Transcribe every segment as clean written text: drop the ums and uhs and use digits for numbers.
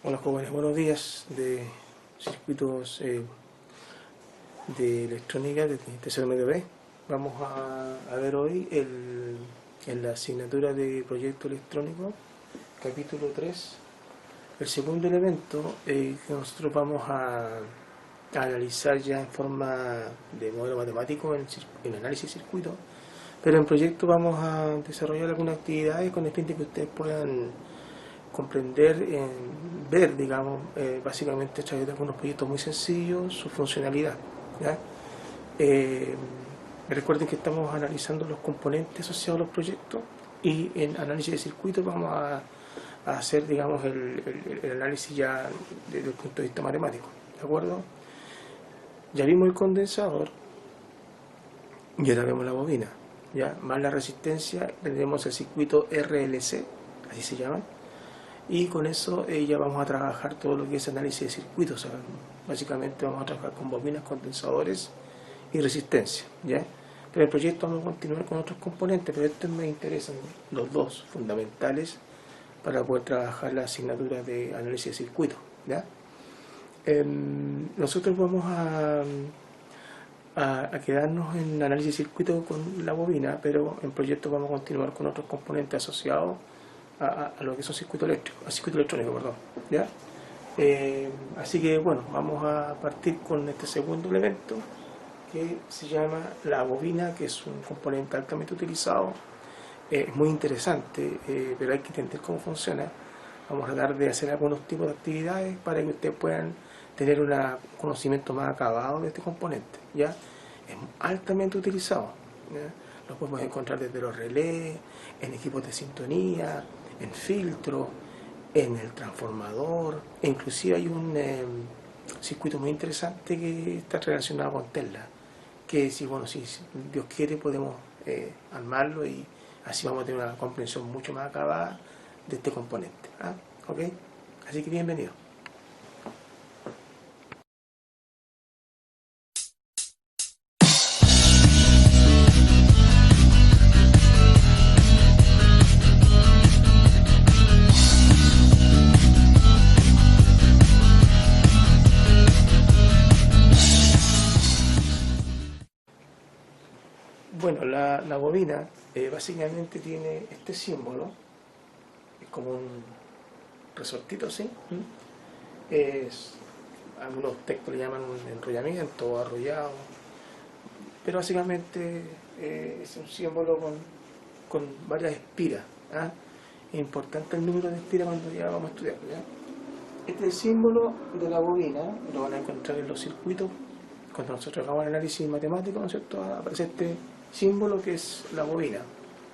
Hola jóvenes, buenos días de circuitos de electrónica de tercero medio B. Vamos a ver hoy en la asignatura de proyecto electrónico, capítulo 3, el segundo elemento que nosotros vamos a analizar ya en forma de modelo matemático en análisis de circuito, pero en proyecto vamos a desarrollar algunas actividades con el fin de que ustedes puedan comprender, ver, digamos, básicamente a través de algunos proyectos muy sencillos, su funcionalidad. ¿Ya? Recuerden que estamos analizando los componentes asociados a los proyectos y en análisis de circuitos vamos a hacer, digamos, el análisis ya desde el punto de vista matemático. ¿De acuerdo? Ya vimos el condensador y ahora vemos la bobina. ¿Ya? Más la resistencia, tendremos el circuito RLC, así se llama. Y con eso ya vamos a trabajar todo lo que es análisis de circuitos. O sea, básicamente vamos a trabajar con bobinas, condensadores y resistencia, ¿ya? Pero el proyecto vamos a continuar con otros componentes, pero estos me interesan los dos fundamentales para poder trabajar la asignatura de análisis de circuitos, ¿ya? Nosotros vamos a quedarnos en análisis de circuito con la bobina, pero en proyecto vamos a continuar con otros componentes asociados a lo que son circuito electrónico, perdón, ¿ya? Así que bueno, vamos a partir con este segundo elemento que se llama la bobina, que es un componente altamente utilizado, es muy interesante, pero hay que entender cómo funciona. Vamos a tratar de hacer algunos tipos de actividades para que ustedes puedan tener un conocimiento más acabado de este componente, ¿ya? Es altamente utilizado, ¿ya? Lo podemos encontrar desde los relés, en equipos de sintonía, en filtro, en el transformador, e inclusive hay un circuito muy interesante que está relacionado con Tesla, que si Dios quiere podemos armarlo y así vamos a tener una comprensión mucho más acabada de este componente. ¿Ok? Así que bienvenido. Bueno, la bobina básicamente tiene este símbolo, es como un resortito así. Algunos textos le llaman un enrollamiento o arrollado, pero básicamente es un símbolo con varias espiras. Es importante el número de espiras cuando ya vamos a estudiar, ¿ya? Este es el símbolo de la bobina, lo van a encontrar en los circuitos. Cuando nosotros hagamos el análisis matemático, ¿no es cierto?, aparece este símbolo que es la bobina.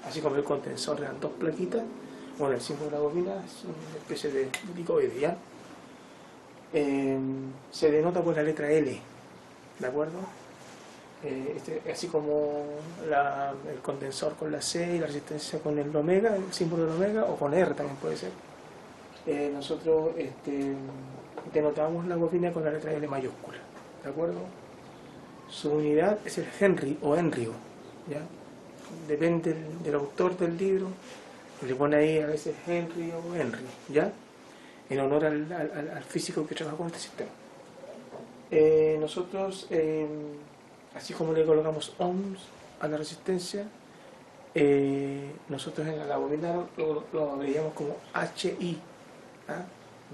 Así como el condensador eran dos plaquitas, bueno, el símbolo de la bobina es una especie de helicoide, ¿ya? Se denota por la letra L, ¿de acuerdo? Así como el condensador con la C y la resistencia con el omega, el símbolo del omega, o con R también puede ser. Nosotros denotamos la bobina con la letra L mayúscula, ¿de acuerdo? Su unidad es el Henry o Henrio, ¿ya? Depende del autor del libro, le pone ahí a veces Henry o Henry, ¿ya? En honor al físico que trabajó con este sistema. Nosotros, así como le colocamos ohms a la resistencia, nosotros en la bobina lo abreviamos como HI,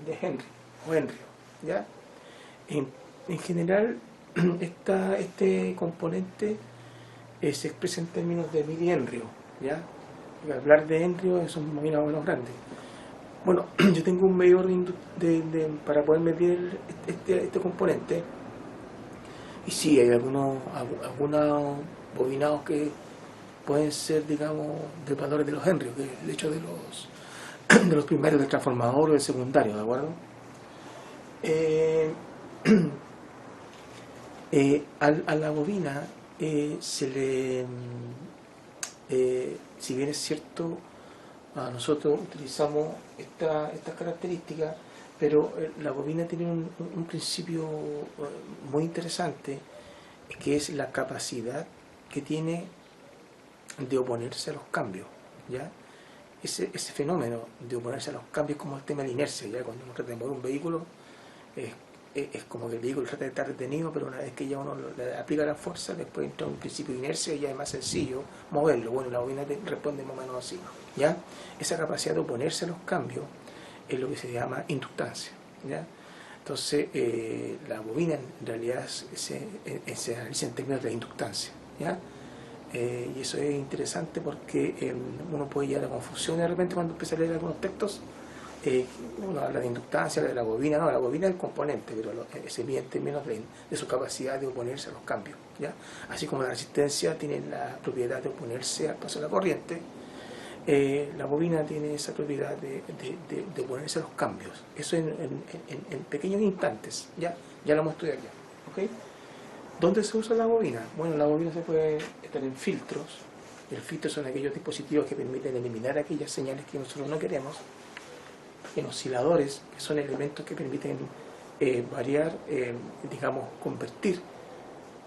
de Henry o Henry, ¿ya? En general, este componente se expresa en términos de milihenrio, ¿ya? Y al hablar de henrio son más o menos grandes. Bueno, yo tengo un medidor para poder medir este componente, y sí, hay algunos bobinados que pueden ser, digamos, de valores de los henrios, que es el hecho de los primarios del transformador o del secundario, ¿de acuerdo? A la bobina se le, si bien es cierto, nosotros utilizamos estas características, pero la bobina tiene un principio muy interesante, que es la capacidad que tiene de oponerse a los cambios, ¿ya? ese fenómeno de oponerse a los cambios, como el tema de la inercia. Ya cuando uno trata de mover un vehículo, es como que el vehículo trata de estar detenido, pero una vez que ya uno le aplica la fuerza, después entra un principio de inercia y ya es más sencillo moverlo. Bueno, la bobina responde más o menos así, ¿ya? Esa capacidad de oponerse a los cambios es lo que se llama inductancia, ¿ya? Entonces, la bobina en realidad se analiza en términos de inductancia, ¿ya? Y eso es interesante porque uno puede llegar a confusión de repente cuando empieza a leer algunos textos. Uno habla de inductancia, habla de la bobina. No, la bobina es el componente, pero se mide en términos de su capacidad de oponerse a los cambios, ¿ya? Así como la resistencia tiene la propiedad de oponerse al paso de la corriente, la bobina tiene esa propiedad de oponerse a los cambios. Eso en pequeños instantes, ya lo vamos a estudiar ya, ¿ok? ¿Dónde se usa la bobina? Bueno, la bobina se puede estar en filtros. El filtro son aquellos dispositivos que permiten eliminar aquellas señales que nosotros no queremos. En osciladores, que son elementos que permiten variar, digamos, convertir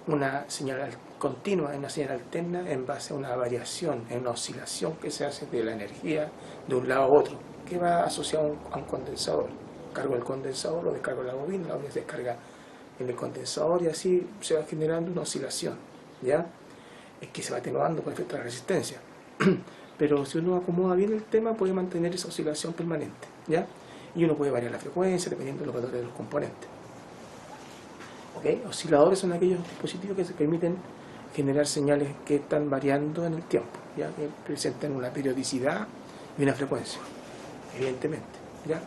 una señal continua en una señal alterna en base a una variación, en una oscilación que se hace de la energía de un lado a otro, que va asociado a un condensador. Cargo el condensador, lo descargo en la bobina se descarga en el condensador y así se va generando una oscilación, ¿ya? Es que se va atenuando por efecto de la resistencia. Pero si uno acomoda bien el tema, puede mantener esa oscilación permanente, ¿ya? Y uno puede variar la frecuencia dependiendo de los valores de los componentes. ¿Okay? Osciladores son aquellos dispositivos que se permiten generar señales que están variando en el tiempo, ¿ya? Que presentan una periodicidad y una frecuencia, evidentemente, ¿ya?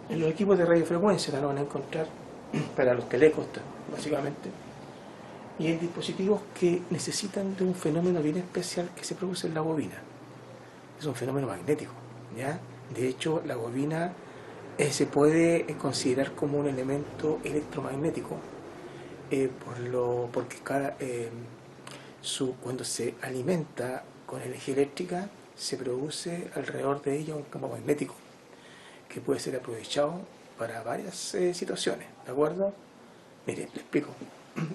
En los equipos de radiofrecuencia lo van a encontrar para los telecos, básicamente. Y hay dispositivos que necesitan de un fenómeno bien especial que se produce en la bobina. Es un fenómeno magnético, ¿ya? De hecho, la bobina se puede considerar como un elemento electromagnético porque cuando se alimenta con energía eléctrica se produce alrededor de ella un campo magnético que puede ser aprovechado para varias situaciones, ¿de acuerdo? Mire, le explico.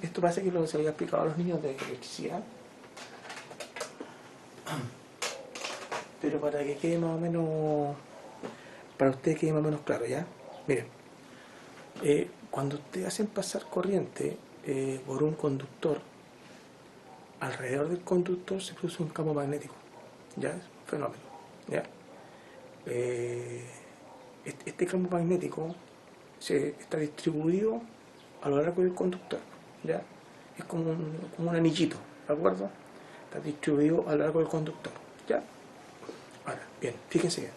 Esto pasa que se había explicado a los niños de electricidad, pero para que quede más o menos, para ustedes quede más o menos claro, ¿ya? Miren, cuando ustedes hacen pasar corriente por un conductor, alrededor del conductor se produce un campo magnético, ¿ya? Es un fenómeno, ¿ya? Este campo magnético está distribuido a lo largo del conductor, ¿ya? Es como un anillito, ¿de acuerdo? Está distribuido a lo largo del conductor, ¿ya? Ahora, bien, fíjense bien.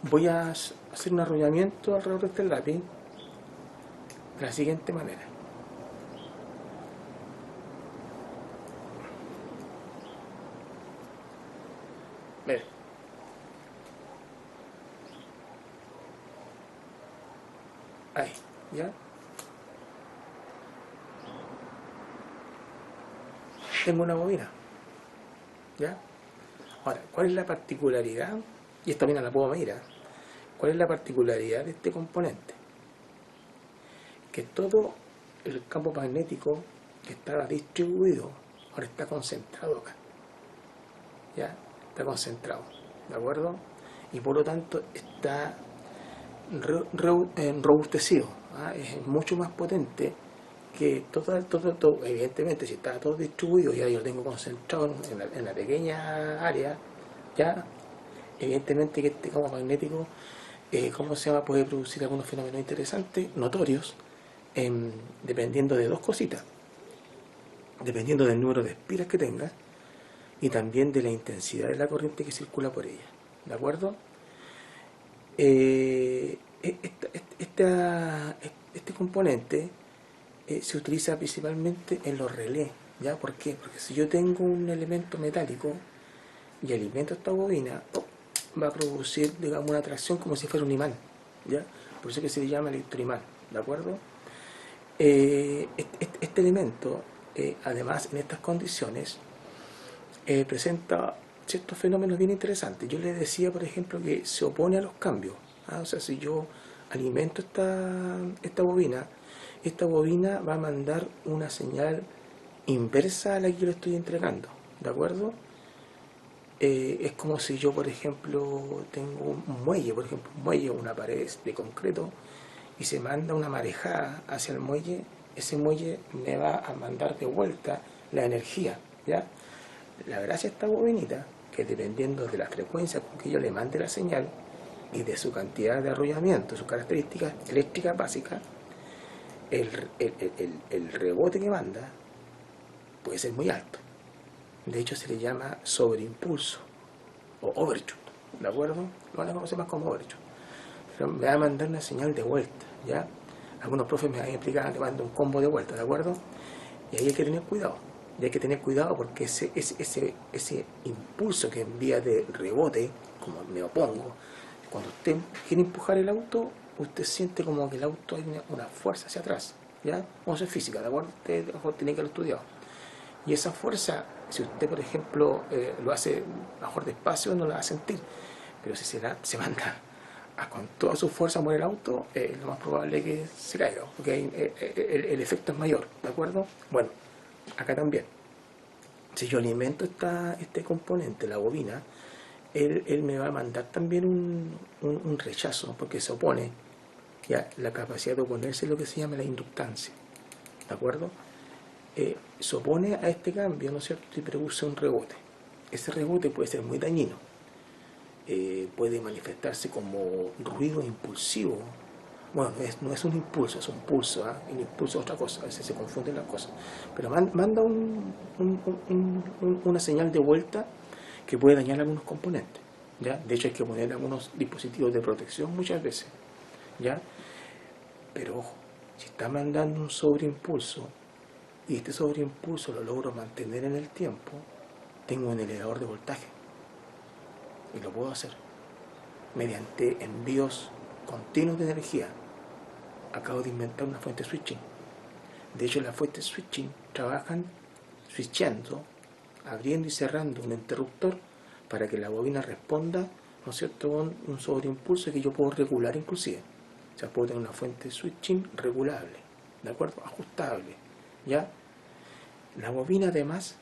Voy a hacer un arrollamiento alrededor de este lápiz de la siguiente manera. Miren. Ahí, ¿ya? Tengo una bobina, ¿ya? Ahora, ¿cuál es la particularidad? Y esta bobina la puedo medir, ¿eh? ¿Cuál es la particularidad de este componente? Que todo el campo magnético que estaba distribuido ahora está concentrado acá, ¿ya? Está concentrado, ¿de acuerdo? Y por lo tanto está robustecido, ¿ah? Es mucho más potente que todo, evidentemente si está todo distribuido, ya yo lo tengo concentrado en la pequeña área, ya evidentemente que este campo magnético, ¿cómo se llama? Puede producir algunos fenómenos interesantes, notorios, dependiendo de dos cositas, dependiendo del número de espiras que tenga y también de la intensidad de la corriente que circula por ella, ¿de acuerdo? Este componente se utiliza principalmente en los relés, ¿ya? ¿Por qué? Porque si yo tengo un elemento metálico y alimento esta bobina, va a producir, digamos, una atracción como si fuera un imán, ¿ya? Por eso que se le llama electroimán, ¿de acuerdo? Este elemento, además, en estas condiciones, presenta ciertos fenómenos bien interesantes. Yo les decía, por ejemplo, que se opone a los cambios, ¿ah? O sea, si yo alimento esta bobina va a mandar una señal inversa a la que yo le estoy entregando, ¿de acuerdo? es como si yo, por ejemplo, tengo un muelle, por ejemplo, un muelle, una pared de concreto, y se manda una marejada hacia el muelle, ese muelle me va a mandar de vuelta la energía, ¿ya? La gracia de esta bobinita, que dependiendo de la frecuencia con que yo le mande la señal y de su cantidad de arrollamiento, sus características eléctricas básicas, el rebote que manda puede ser muy alto. De hecho, se le llama sobreimpulso o overshoot, ¿de acuerdo? Lo van a conocer más como overshoot. Pero me va a mandar una señal de vuelta, ¿ya? Algunos profes me han explicado que manda un combo de vuelta, ¿de acuerdo? Y ahí hay que tener cuidado. Y hay que tener cuidado porque ese impulso que envía de rebote, como me opongo, cuando usted quiere empujar el auto, usted siente como que el auto hay una fuerza hacia atrás, ¿ya? Vamos a hacer física, ¿de acuerdo? Usted tiene que haberlo estudiado. Y esa fuerza, si usted, por ejemplo, lo hace mejor despacio, no la va a sentir. Pero si se manda con toda su fuerza a mover el auto, lo más probable es que se caiga, porque el efecto es mayor, ¿de acuerdo? Bueno, acá también. Si yo alimento este componente, la bobina, él me va a mandar también un rechazo, porque se opone, ya la capacidad de oponerse es lo que se llama la inductancia, ¿de acuerdo? Se opone a este cambio, ¿no es cierto? Y produce un rebote. Ese rebote puede ser muy dañino, puede manifestarse como ruido impulsivo. Bueno, no es un impulso, es un pulso, ¿eh? El impulso es otra cosa, a veces se confunden las cosas. Pero manda una señal de vuelta que puede dañar algunos componentes, ¿ya? De hecho hay que poner algunos dispositivos de protección muchas veces, ¿ya? Pero ojo, si está mandando un sobreimpulso y este sobreimpulso lo logro mantener en el tiempo, tengo un elevador de voltaje y lo puedo hacer mediante envíos continuos de energía. Acabo de inventar una fuente switching. De hecho, las fuentes switching trabajan switchando, abriendo y cerrando un interruptor para que la bobina responda, ¿no es cierto?, con un sobreimpulso que yo puedo regular inclusive. O sea, puedo tener una fuente switching regulable, ¿de acuerdo? Ajustable, ¿ya? La bobina además,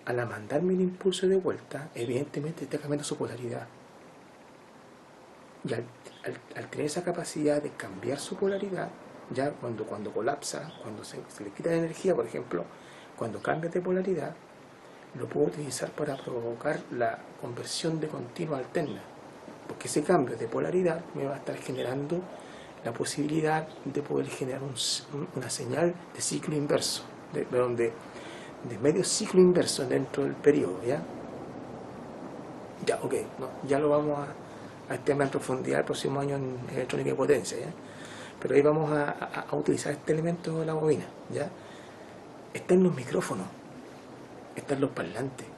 al mandarme el impulso de vuelta, evidentemente está cambiando su polaridad. Y al tener esa capacidad de cambiar su polaridad, ya cuando colapsa, cuando se le quita la energía, por ejemplo, cuando cambia de polaridad, lo puedo utilizar para provocar la conversión de continua alterna, porque ese cambio de polaridad me va a estar generando la posibilidad de poder generar una señal de ciclo inverso, de medio ciclo inverso dentro del periodo, ¿ya? Ya, ok, no, ya lo vamos a tema en profundidad el próximo año en electrónica de potencia, ¿ya? Pero ahí vamos a utilizar este elemento de la bobina, ¿ya? Está en los micrófonos, está en los parlantes,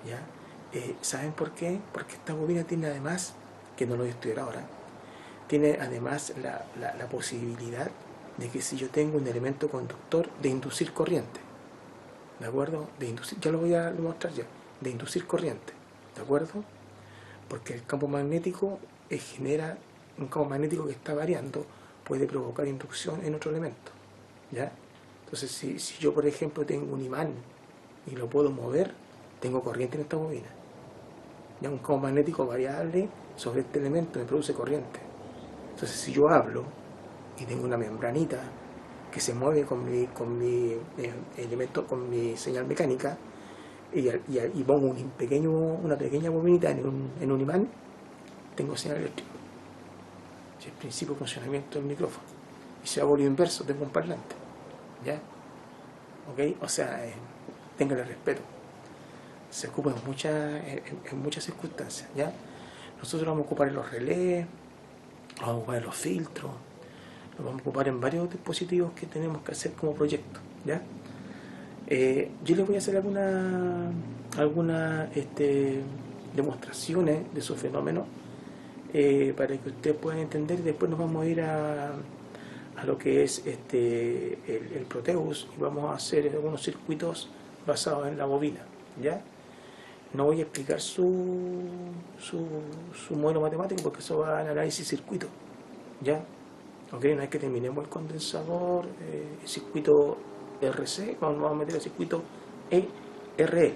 ¿ya? ¿Saben por qué? Porque esta bobina tiene además, que no lo voy a estudiar ahora, tiene además la posibilidad de que si yo tengo un elemento conductor, de inducir corriente, ¿de acuerdo? Ya lo voy a mostrar ya, de inducir corriente, ¿de acuerdo? Porque el campo magnético genera un campo magnético que está variando, puede provocar inducción en otro elemento, ¿ya? Entonces, si yo, por ejemplo, tengo un imán y lo puedo mover, tengo corriente en esta bobina. Ya un campo magnético variable sobre este elemento me produce corriente. Entonces, si yo hablo y tengo una membranita que se mueve con mi elemento, con mi señal mecánica, y pongo una pequeña bobinita en un imán, tengo señal eléctrica. Es el principio de funcionamiento del micrófono. Y si hago lo inverso, tengo un parlante, ¿ya? ¿Ok? O sea, ténganle respeto. Se ocupa en muchas circunstancias, ¿ya? Nosotros lo vamos a ocupar en los relés, lo vamos a ocupar en los filtros, lo vamos a ocupar en varios dispositivos que tenemos que hacer como proyecto, ¿ya? Yo les voy a hacer algunas demostraciones de esos fenómenos para que ustedes puedan entender, y después nos vamos a ir a lo que es el Proteus y vamos a hacer algunos circuitos basados en la bobina, ¿ya? No voy a explicar su modelo matemático porque eso va en análisis circuito, ¿ya? Ok, una vez que terminemos el condensador, el circuito RC, vamos a meter el circuito ERL,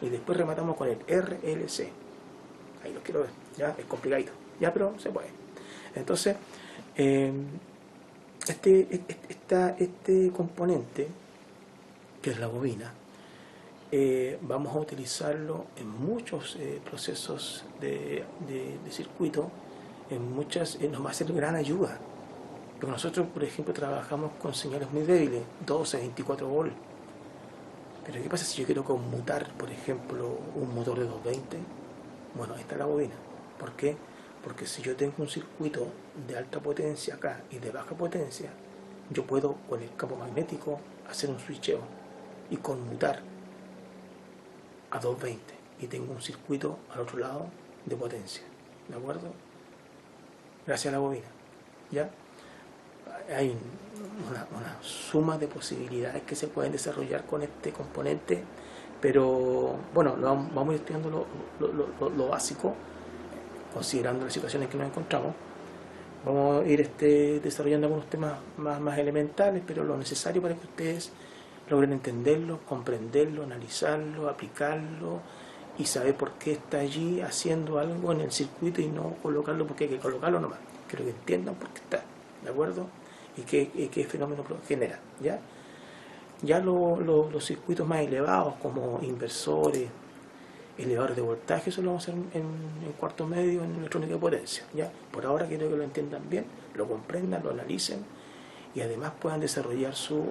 y después rematamos con el RLC. Ahí lo quiero ver, ya es complicadito, ya, pero se puede. Entonces, este componente, que es la bobina, vamos a utilizarlo en muchos procesos de circuito, nos va a ser de gran ayuda. Porque nosotros, por ejemplo, trabajamos con señales muy débiles, 12, 24 volts. Pero ¿qué pasa si yo quiero conmutar, por ejemplo, un motor de 220? Bueno, ahí está la bobina. ¿Por qué? Porque si yo tengo un circuito de alta potencia acá y de baja potencia, yo puedo con el campo magnético hacer un switcheo y conmutar a 220 y tengo un circuito al otro lado de potencia. ¿De acuerdo? Gracias a la bobina. ¿Ya? Hay una suma de posibilidades que se pueden desarrollar con este componente, pero bueno, vamos a ir estudiando lo básico, considerando las situaciones en que nos encontramos. Vamos a ir desarrollando algunos temas más elementales, pero lo necesario para que ustedes logren entenderlo, comprenderlo, analizarlo, aplicarlo y saber por qué está allí haciendo algo en el circuito y no colocarlo porque hay que colocarlo nomás. Quiero que entiendan por qué está, ¿de acuerdo? Y qué fenómeno genera, ¿ya? Ya los circuitos más elevados, como inversores, elevadores de voltaje, eso lo vamos a hacer en cuarto medio, en electrónica de potencia, ¿ya? Por ahora quiero que lo entiendan bien, lo comprendan, lo analicen y además puedan desarrollar sus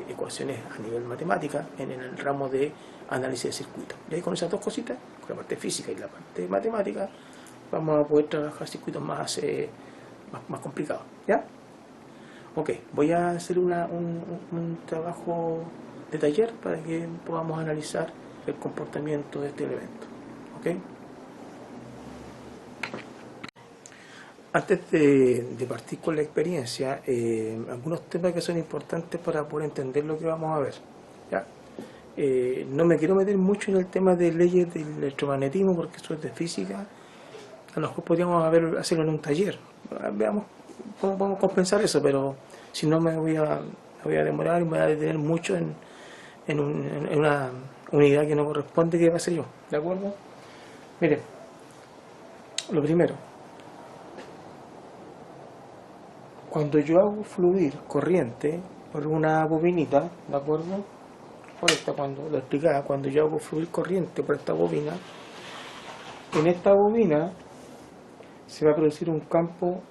ecuaciones a nivel matemática en el ramo de análisis de circuitos. Y ahí con esas dos cositas, con la parte física y la parte matemática, vamos a poder trabajar circuitos más complicados, ¿ya? Ok, voy a hacer un trabajo de taller para que podamos analizar el comportamiento de este elemento. ¿Ok? Antes de partir con la experiencia, algunos temas que son importantes para poder entender lo que vamos a ver. ¿Ya? No me quiero meter mucho en el tema de leyes del electromagnetismo porque eso es de física. A lo mejor podríamos hacerlo en un taller. Veamos cómo podemos compensar eso, pero si no me voy a demorar y me voy a detener mucho en una unidad que no corresponde, que va a ser yo. ¿De acuerdo? Miren, lo primero, cuando yo hago fluir corriente por una bobinita, ¿de acuerdo? Por esta, cuando lo explicaba, cuando yo hago fluir corriente por esta bobina, en esta bobina se va a producir un campo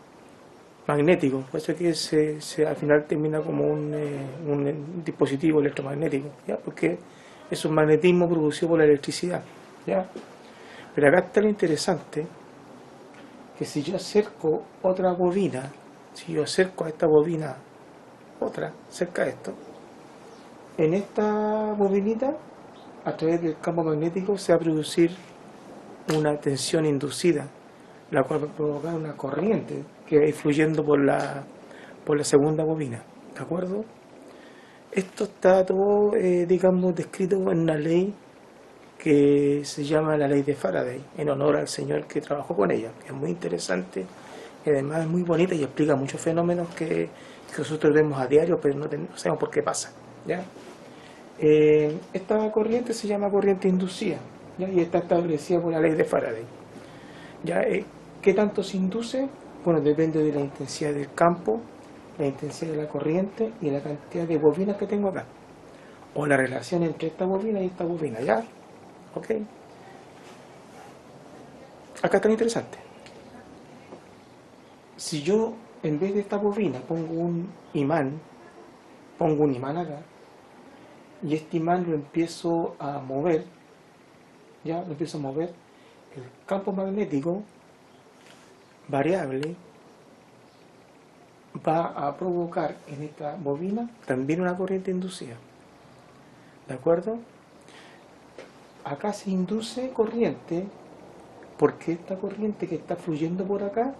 magnético, por eso que al final termina como un dispositivo electromagnético, ¿ya? Porque es un magnetismo producido por la electricidad, ¿ya? Pero acá está lo interesante, que si yo acerco otra bobina, si yo acerco a esta bobina otra, cerca de esto, en esta bobinita, a través del campo magnético, se va a producir una tensión inducida, la cual va a provocar una corriente que va a ir fluyendo por la segunda bobina, ¿de acuerdo? Esto está todo, digamos, descrito en una ley que se llama la ley de Faraday, en honor al señor que trabajó con ella. Es muy interesante y además es muy bonita y explica muchos fenómenos que nosotros vemos a diario, pero no sabemos por qué pasa, ¿ya? Esta corriente se llama corriente inducida, ¿ya? Y está establecida por la ley de Faraday. ¿Ya? ¿Qué tanto se induce? Bueno, depende de la intensidad del campo, la intensidad de la corriente y la cantidad de bobinas que tengo acá. O la relación entre esta bobina y esta bobina, ¿ya? ¿Ok? Acá está lo interesante. Si yo, en vez de esta bobina, pongo un imán acá, y este imán lo empiezo a mover, ¿ya? Lo empiezo a mover, el campo magnético variable va a provocar en esta bobina también una corriente inducida, ¿de acuerdo? Acá se induce corriente porque esta corriente que está fluyendo por acá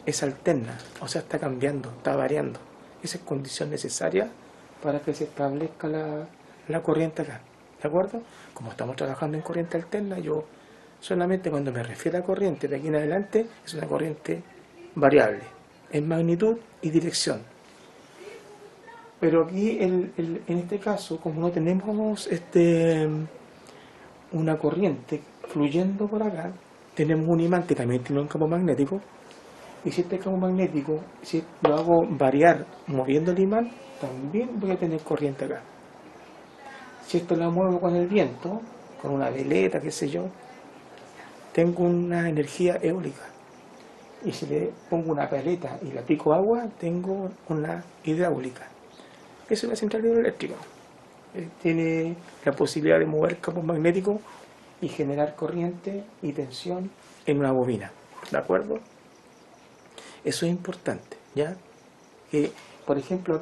es alterna, o sea, está cambiando, está variando. Esa es condición necesaria para que se establezca la corriente acá, ¿de acuerdo? Como estamos trabajando en corriente alterna, yo solamente cuando me refiero a corriente de aquí en adelante es una corriente variable en magnitud y dirección. Pero aquí en este caso, como no tenemos una corriente fluyendo por acá, tenemos un imán que también tiene un campo magnético, y si este campo magnético, si lo hago variar moviendo el imán, también voy a tener corriente acá. Si esto lo muevo con el viento, con una veleta, qué sé yo, tengo una energía eólica. Y si le pongo una paleta y la pico agua, tengo una hidráulica. Eso es la central hidroeléctrica. Tiene la posibilidad de mover campos magnéticos y generar corriente y tensión en una bobina. ¿De acuerdo? Eso es importante, ¿ya? Por ejemplo,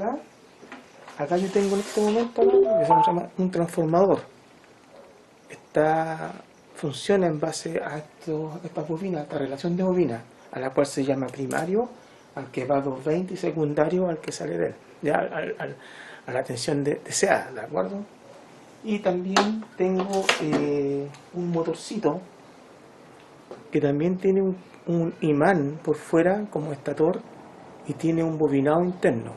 acá yo tengo en este momento lo que se llama un transformador. Funciona en base a estas bobinas, a esta relación de bobinas, a la cual se llama primario, al que va a 220, y secundario al que sale de él, ya a la tensión deseada, ¿de acuerdo? Y también tengo un motorcito que también tiene un imán por fuera como estator y tiene un bobinado interno.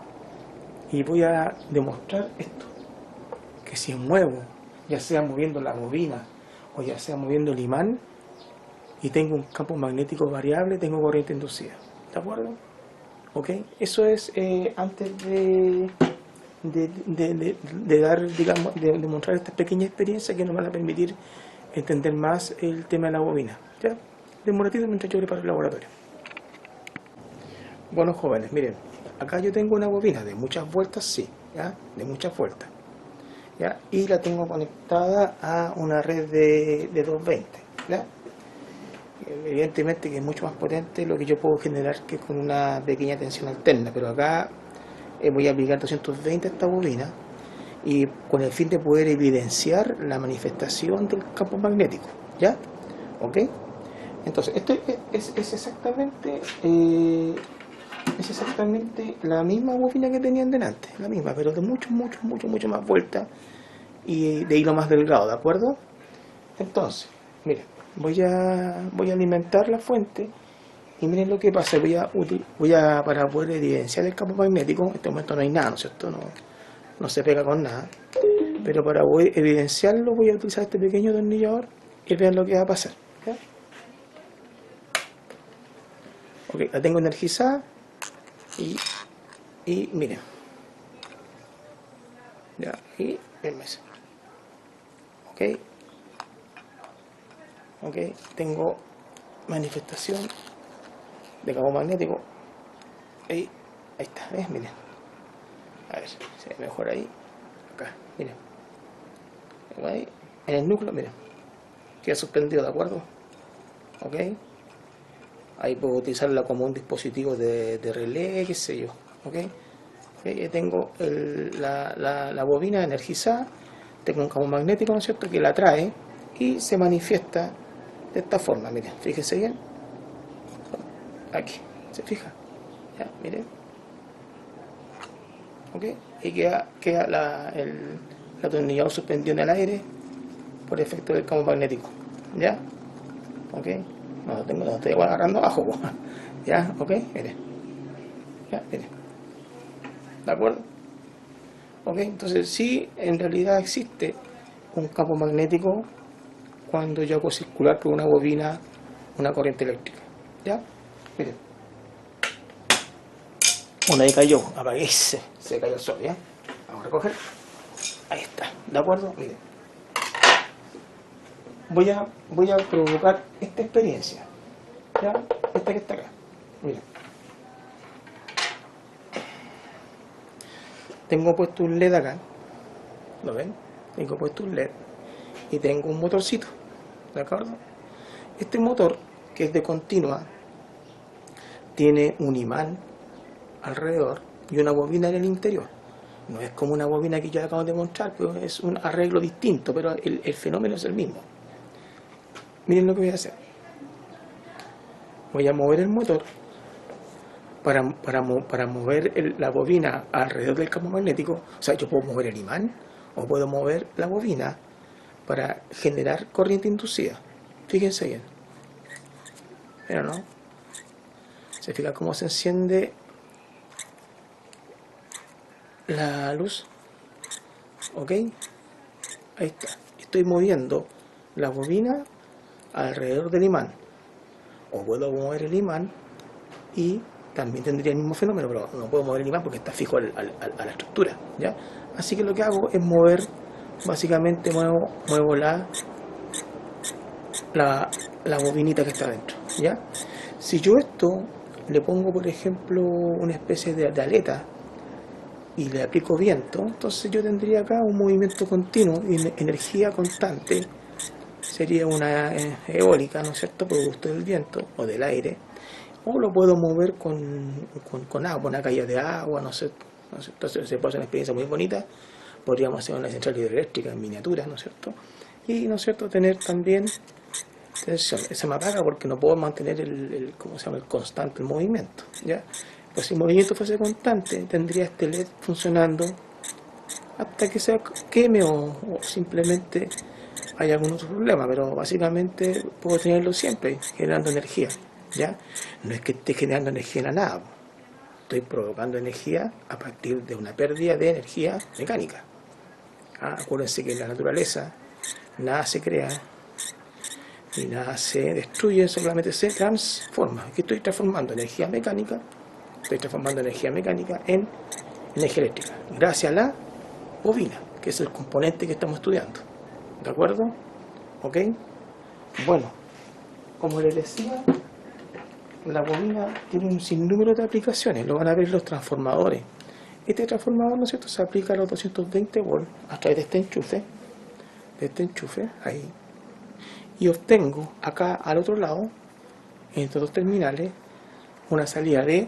Y voy a demostrar esto, que si muevo, ya sea moviendo la bobina o ya sea moviendo el imán, y tengo un campo magnético variable, tengo corriente inducida. ¿De acuerdo? ¿Ok? Eso es antes de dar, digamos, de mostrar esta pequeña experiencia que nos van a permitir entender más el tema de la bobina. ¿Ya? De un ratito mientras yo preparo el laboratorio. Bueno, jóvenes, miren, acá yo tengo una bobina de muchas vueltas, sí, ¿ya? De muchas vueltas. ¿Ya? Y la tengo conectada a una red de 220, ¿ya? Evidentemente que es mucho más potente lo que yo puedo generar que con una pequeña tensión alterna, pero acá voy a aplicar 220 a esta bobina y con el fin de poder evidenciar la manifestación del campo magnético, ¿ya? ¿Ok? Entonces, esto es exactamente la misma bobina que tenían delante, la misma, pero de mucho más vuelta y de hilo más delgado, ¿de acuerdo? Entonces, miren, voy a alimentar la fuente y miren lo que pasa. Para poder evidenciar el campo magnético, en este momento no hay nada, ¿no es cierto? No se pega con nada, pero para poder evidenciarlo voy a utilizar este pequeño tornillador y vean lo que va a pasar, ¿ya? Ok, la tengo energizada y miren, ya, y permiso. Ok, tengo manifestación de campo magnético. Ahí está, ¿ves? Miren, a ver, se ve mejor ahí, acá, miren, ahí, en el núcleo, miren, queda suspendido, ¿de acuerdo? Ok, ahí puedo utilizarla como un dispositivo de relé, qué sé yo. Ok, tengo la bobina energizada, tengo un campo magnético, ¿no es cierto?, que la trae y se manifiesta de esta forma. Miren, fíjense bien, aquí, ¿se fija? Ya, miren, ok, y queda el atornillador suspendido en el aire por efecto del campo magnético, ¿ya? Ok, no estoy agarrando abajo, ya, ok, miren, ya, miren, ¿de acuerdo? Ok, entonces sí, en realidad existe un campo magnético cuando yo hago circular por una bobina una corriente eléctrica, ¿ya? Miren, una ahí cayó, apagué, se cayó el sol, ¿ya? Vamos a recoger, ahí está, ¿de acuerdo? Miren, voy a provocar esta experiencia, ¿ya? Esta que está acá, miren. Tengo puesto un LED acá, ¿lo ven? Tengo puesto un LED y tengo un motorcito, ¿de acuerdo? Este motor, que es de continua, tiene un imán alrededor y una bobina en el interior. No es como una bobina que yo acabo de mostrar, pero es un arreglo distinto, pero el fenómeno es el mismo. Miren lo que voy a hacer. Voy a mover el motor para mover la bobina alrededor del campo magnético. O sea, yo puedo mover el imán o puedo mover la bobina para generar corriente inducida. Fíjense bien. Pero no. ¿Se fija cómo se enciende la luz? Ok. Ahí está. Estoy moviendo la bobina alrededor del imán, o puedo mover el imán y también tendría el mismo fenómeno, pero no puedo mover el imán porque está fijo a la estructura, ¿ya? Así que lo que hago es mover, básicamente muevo la bobinita que está dentro, ¿ya? Si yo esto le pongo, por ejemplo, una especie de aleta y le aplico viento, entonces yo tendría acá un movimiento continuo y energía constante. Sería una eólica, ¿no es cierto?, producto del viento o del aire, o lo puedo mover con agua, una caída de agua, no sé. Entonces se puede hacer una experiencia muy bonita. Podríamos hacer una central hidroeléctrica en miniatura, ¿no es cierto? Y, ¿no es cierto?, tener también, atención, se me apaga porque no puedo mantener ¿cómo se llama?, el constante, el movimiento, ¿ya? Pues si el movimiento fuese constante, tendría este LED funcionando hasta que se queme o simplemente hay algún otro problema, pero básicamente puedo tenerlo siempre generando energía, ¿ya? No es que esté generando energía en la nada, estoy provocando energía a partir de una pérdida de energía mecánica. Acuérdense que en la naturaleza nada se crea y nada se destruye, solamente se transforma. Aquí estoy transformando energía mecánica, en energía eléctrica, gracias a la bobina, que es el componente que estamos estudiando. ¿De acuerdo? ¿Ok? Bueno, como les decía, la bobina tiene un sinnúmero de aplicaciones, lo van a ver los transformadores. Este transformador, ¿no es cierto?, se aplica a los 220 volts a través de este enchufe, ahí. Y obtengo acá al otro lado, en estos dos terminales, una salida de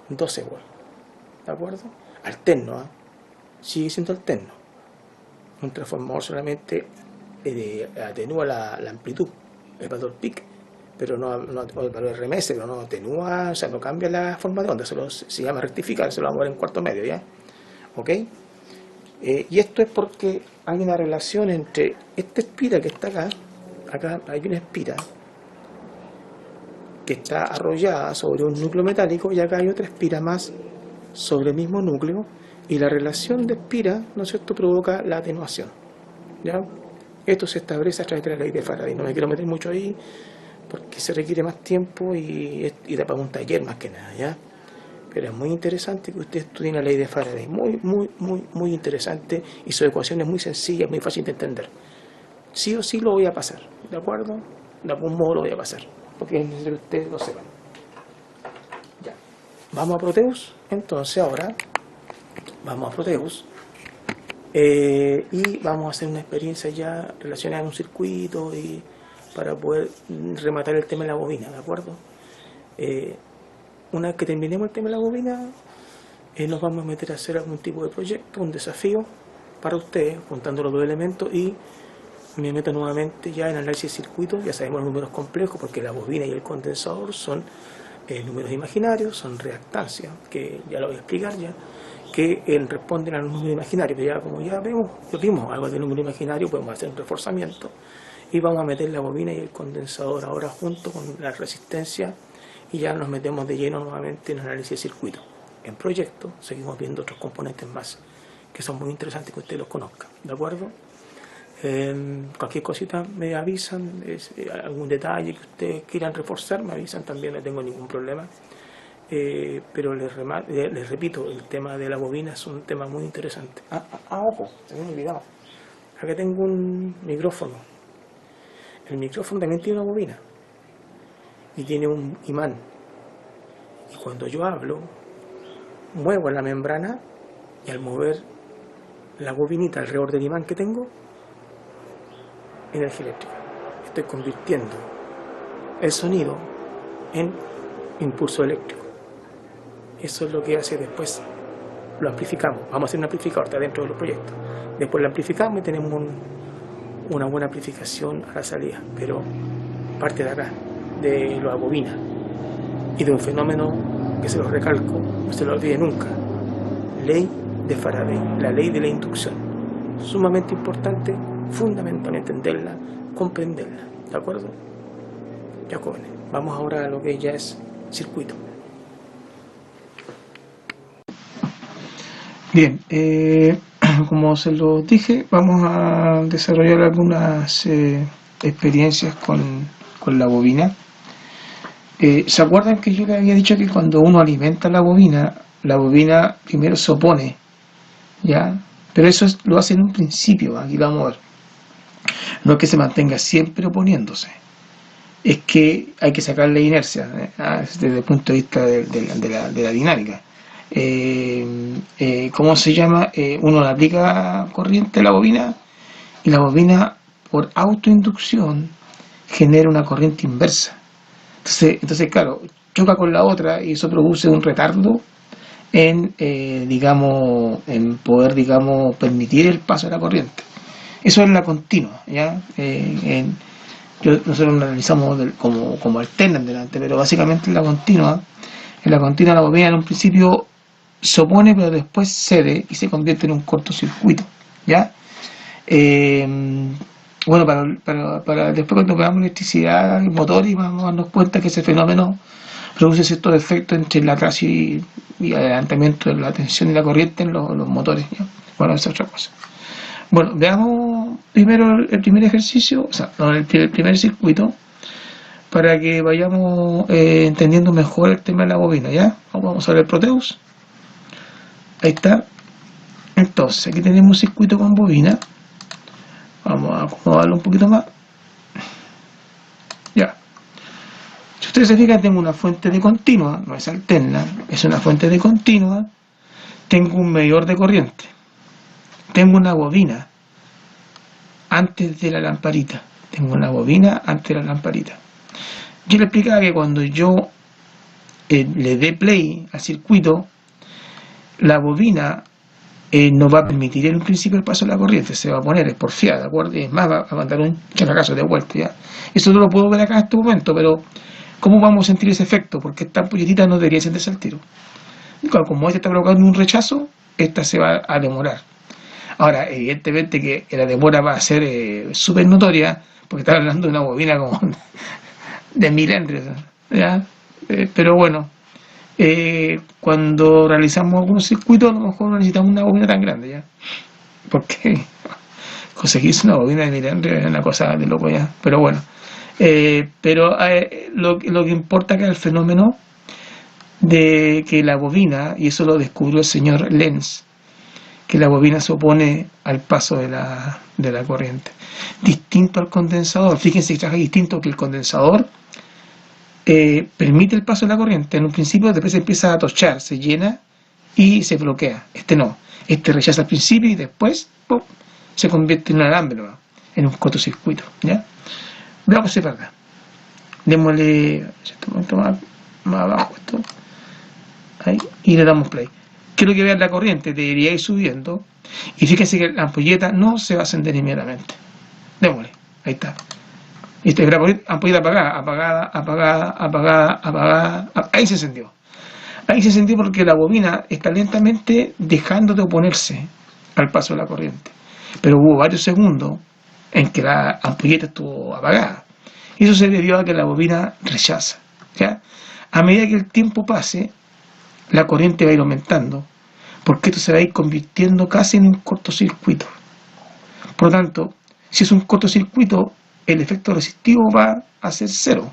12 volts. ¿De acuerdo? Alterno, sigue siendo alterno. Un transformador solamente atenúa la amplitud, el valor peak, pero no el valor RMS, pero no atenúa, o sea, no cambia la forma de onda, se llama rectificar, se lo vamos a ver en cuarto medio, ¿ya? ¿Ok? Y esto es porque hay una relación entre esta espira que está acá hay una espira que está arrollada sobre un núcleo metálico y acá hay otra espira más sobre el mismo núcleo, y la relación de espira, ¿no es cierto?, provoca la atenuación, ¿ya? Esto se establece a través de la ley de Faraday. No me quiero meter mucho ahí porque se requiere más tiempo y da para un taller más que nada, ¿ya? Pero es muy interesante que usted estudie la ley de Faraday, muy interesante, y su ecuación es muy sencilla, muy fácil de entender. Sí o sí lo voy a pasar, ¿de acuerdo? De algún modo lo voy a pasar, porque es necesario que ustedes lo sepan. Ya. Vamos a Proteus, entonces ahora vamos a Proteus y vamos a hacer una experiencia ya relacionada a un circuito y para poder rematar el tema de la bobina, ¿de acuerdo? Una vez que terminemos el tema de la bobina, nos vamos a meter a hacer algún tipo de proyecto, un desafío para ustedes, juntando los dos elementos, y me meto nuevamente ya en análisis de circuitos. Ya sabemos los números complejos, porque la bobina y el condensador son números imaginarios, son reactancias, que ya lo voy a explicar ya, que responden a los números imaginarios. Pero ya, como ya vimos algo de número imaginario, podemos hacer un reforzamiento y vamos a meter la bobina y el condensador ahora junto con la resistencia, y ya nos metemos de lleno nuevamente en análisis de circuito. En proyecto seguimos viendo otros componentes más que son muy interesantes que ustedes los conozcan, ¿de acuerdo? Cualquier cosita me avisan, algún detalle que ustedes quieran reforzar, me avisan también, no tengo ningún problema. Pero les repito, el tema de la bobina es un tema muy interesante. Ojo, se me ha olvidado. Acá tengo un micrófono. El micrófono también tiene una bobina y tiene un imán. Y cuando yo hablo, muevo la membrana, y al mover la bobinita alrededor del imán que tengo, energía eléctrica. Estoy convirtiendo el sonido en impulso eléctrico. Eso es lo que hace después. Lo amplificamos. Vamos a hacer un amplificador, está dentro de los proyectos. Después lo amplificamos y tenemos una buena amplificación a la salida. Pero parte de acá, de la bobina, y de un fenómeno que se lo recalco, no se lo olvide nunca: ley de Faraday, la ley de la inducción. Sumamente importante, fundamental entenderla, comprenderla, ¿de acuerdo? Ya, jóvenes, vamos ahora a lo que ya es circuito. Bien, como se los dije, vamos a desarrollar algunas experiencias con la bobina. ¿Se acuerdan que yo les había dicho que cuando uno alimenta la bobina primero se opone? ¿Ya? Pero eso lo hace en un principio, aquí vamos a ver. No es que se mantenga siempre oponiéndose, es que hay que sacarle inercia, desde el punto de vista de la dinámica. ¿Cómo se llama? Uno le aplica corriente a la bobina y la bobina por autoinducción genera una corriente inversa. Entonces claro, choca con la otra y eso produce un retardo en, en poder, permitir el paso de la corriente. Eso es la continua, ¿ya? Nosotros lo analizamos como alterna en delante, pero básicamente en la continua la bobina en un principio se opone, pero después cede y se convierte en un cortocircuito, ¿ya? Bueno, para después cuando veamos electricidad y motores vamos a darnos cuenta que ese fenómeno produce ciertos efectos entre el atraso y adelantamiento de la tensión y la corriente en los motores, ¿ya? Bueno, esa es otra cosa. Bueno, veamos primero el primer ejercicio, o sea, no, el primer circuito, para que vayamos entendiendo mejor el tema de la bobina, ¿ya? Vamos a ver el Proteus. Ahí está. Entonces, aquí tenemos un circuito con bobina. Vamos a acomodarlo un poquito más. Ya. Si ustedes se fijan, tengo una fuente de continua, no es alterna, es una fuente de continua. Tengo un medidor de corriente. Tengo una bobina antes de la lamparita. Yo le explicaba que cuando yo le dé play al circuito, la bobina no va a permitir en un principio el paso de la corriente, se va a poner porfiada, ¿de acuerdo? Y es más, va a mandar un characazo de vuelta, ¿ya? Eso no lo puedo ver acá en este momento, pero ¿cómo vamos a sentir ese efecto? Porque esta ampolletita no debería sentirse al tiro. Y claro, como esta está provocando un rechazo, esta se va a demorar. Ahora, evidentemente que la demora va a ser súper notoria, porque está hablando de una bobina como de 1000 henrios, ¿ya? Pero bueno, cuando realizamos algunos circuitos, a lo mejor no necesitamos una bobina tan grande, ¿ya? Porque conseguirse una bobina de 1000 henrios es una cosa de loco, ¿ya? Pero bueno, lo que importa acá es el fenómeno de que la bobina, y eso lo descubrió el señor Lenz, que la bobina se opone al paso de la corriente. Distinto al condensador. Fíjense que trabaja distinto, que el condensador permite el paso de la corriente. En un principio después se empieza a atochar, se llena y se bloquea. Este no. Este rechaza al principio y después ¡pum!, se convierte en un alambre, ¿no?, en un cortocircuito, ¿ya? Veamos si es verdad. Démosle un momento más abajo esto. Ahí, y le damos play. Quiero que vean la corriente, debería ir subiendo. Y fíjense que la ampolleta no se va a encender inmediatamente. Démosle, ahí está. Y esta ampolleta apagada. Ahí se encendió. Ahí se encendió porque la bobina está lentamente dejando de oponerse al paso de la corriente. Pero hubo varios segundos en que la ampolleta estuvo apagada. Y eso se debió a que la bobina rechaza, ¿ya? A medida que el tiempo pase, la corriente va a ir aumentando, porque esto se va a ir convirtiendo casi en un cortocircuito. Por lo tanto, si es un cortocircuito, el efecto resistivo va a ser cero.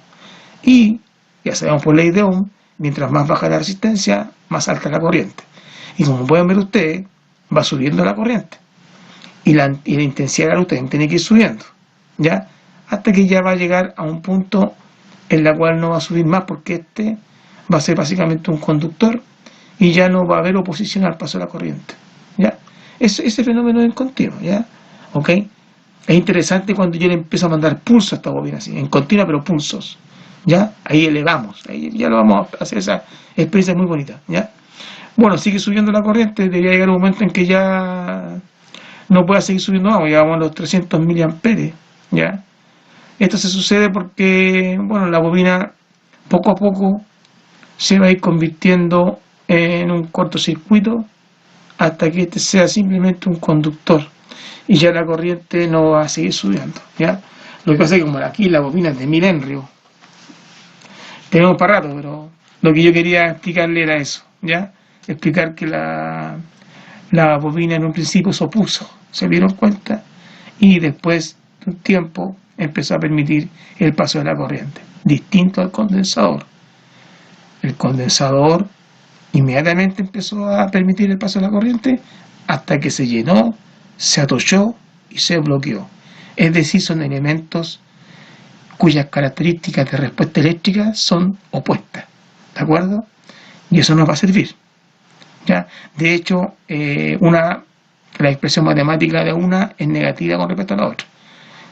Y, ya sabemos por ley de Ohm, mientras más baja la resistencia, más alta la corriente. Y como pueden ver ustedes, va subiendo la corriente. Y la intensidad de la luz tiene que ir subiendo, ¿ya? Hasta que ya va a llegar a un punto en la cual no va a subir más, porque este va a ser básicamente un conductor y ya no va a haber oposición al paso de la corriente, ¿ya? Ese fenómeno es en continuo, ¿ya? ¿Ok? Es interesante cuando yo le empiezo a mandar pulsos a esta bobina así, en continua pero pulsos, ¿ya? Ahí elevamos, ahí ya lo vamos a hacer, esa experiencia muy bonita, ¿ya? Bueno, sigue subiendo la corriente, debería llegar un momento en que ya no pueda seguir subiendo más, ya vamos a los 300 miliamperes, ¿ya? Esto se sucede porque, bueno, la bobina poco a poco se va a ir convirtiendo en un cortocircuito hasta que este sea simplemente un conductor y ya la corriente no va a seguir subiendo, ¿ya? Lo que pasa es que como aquí la bobina es de 1000 henrios, tenemos para rato, pero lo que yo quería explicarle era eso, ¿ya? Explicar que la La bobina en un principio se opuso, se dieron cuenta, y después de un tiempo empezó a permitir el paso de la corriente, distinto al condensador. El condensador inmediatamente empezó a permitir el paso de la corriente hasta que se llenó, se atochó y se bloqueó. Es decir, son elementos cuyas características de respuesta eléctrica son opuestas, ¿de acuerdo? Y eso nos va a servir, ¿ya? De hecho, la expresión matemática de una es negativa con respecto a la otra,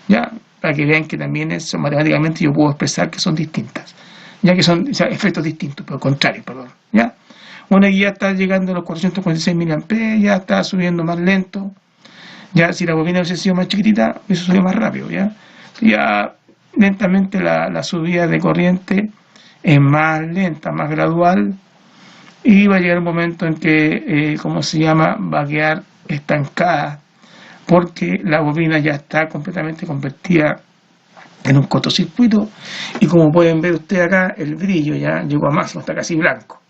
¿ya? Para que vean que también matemáticamente yo puedo expresar que son distintas, ya que son, o sea, efectos distintos, pero contrarios, perdón, ¿ya? Una que ya está llegando a los 446 mA, ya está subiendo más lento, ya si la bobina hubiese sido más chiquitita, eso sube más rápido, ya lentamente la subida de corriente es más lenta, más gradual, y va a llegar un momento en que, ¿cómo se llama?, va a quedar estancada, porque la bobina ya está completamente convertida en un cortocircuito, y como pueden ver ustedes acá, el brillo ya llegó a máximo, está casi blanco.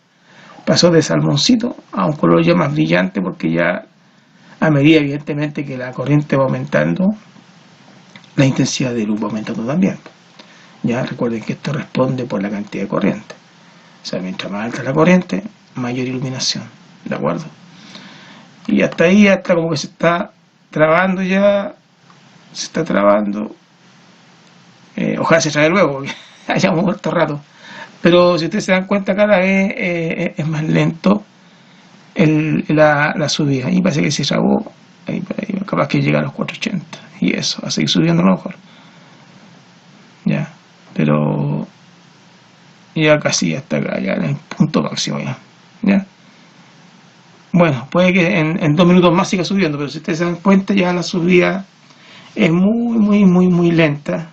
Pasó de salmoncito a un color ya más brillante, porque ya a medida evidentemente que la corriente va aumentando, la intensidad de luz va aumentando también. Ya recuerden que esto responde por la cantidad de corriente. O sea, mientras más alta la corriente, mayor iluminación, ¿de acuerdo? Y hasta ahí, hasta como que se está trabando ya, se está trabando. Ojalá se trabe luego, porque hayamos muerto rato. Pero si ustedes se dan cuenta, cada vez es más lento la subida. Y parece que se trabó, ahí, capaz que llega a los 480. Y eso, a seguir subiendo a lo mejor. Ya, pero ya casi hasta acá, ya en el punto máximo ya. Bueno, puede que en 2 minutos más siga subiendo, pero si ustedes se dan cuenta, ya la subida es muy lenta.